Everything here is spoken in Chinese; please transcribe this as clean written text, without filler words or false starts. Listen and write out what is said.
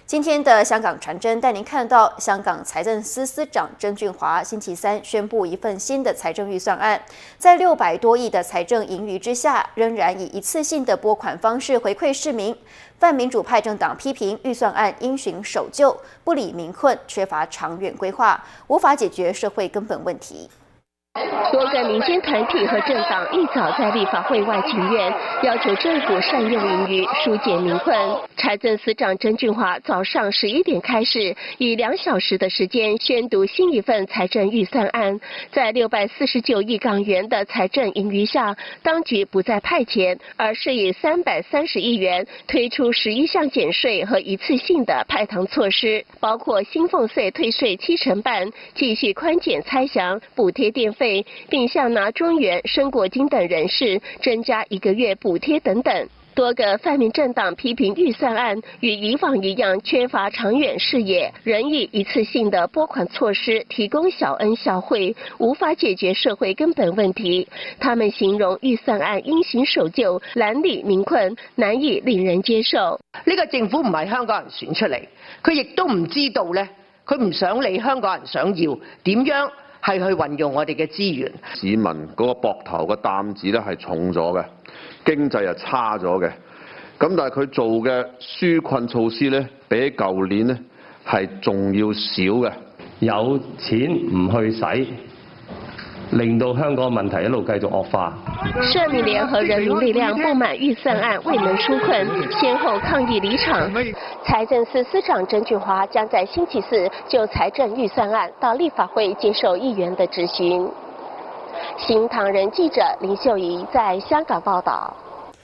今天的香港传真带您看到，香港财政司司长曾俊华星期三宣布一份新的财政预算案，在600多亿的财政盈余之下，仍然以一次性的拨款方式回馈市民。泛民主派政党批评预算案因循守旧，不理民困，缺乏长远规划，无法解决社会根本问题。 多个民间团体和政党一早在立法会外请愿，要求政府善用盈余，疏解民困。财政司长曾俊华早上11点开始，以2小时的时间宣读新一份财政预算案。在649亿港元的财政盈余下，当局不再派钱，而是以330亿元推出11项减税和一次性的派糖措施，包括薪俸税退税70%半，继续宽减差餉，补贴电费。 并向拿中原、生果金等人士增加1个月补贴等等。多个泛民政党批评预算案与以往一样缺乏长远视野，仍以一次性的拨款措施提供小恩小惠，无法解決社會根本問題。他們形容預算案因循守舊，懶理民困，難以令人接受。呢個政府唔係香港人選出嚟，佢亦都唔知道咧，佢唔想理香港人想要點樣。 係去運用我哋嘅資源，市民嗰個膊頭個擔子咧係重咗嘅，經濟係差咗嘅。咁但係佢做嘅紓困措施咧，比舊年咧係仲要少嘅。有錢唔去使，令到香港問題一路繼續惡化。社民聯和人民力量不滿預算案未能紓困，先後抗議離場。財政司司長曾俊華將在星期四就財政預算案到立法會接受議員的質詢。新唐人記者林秀儀在香港報道。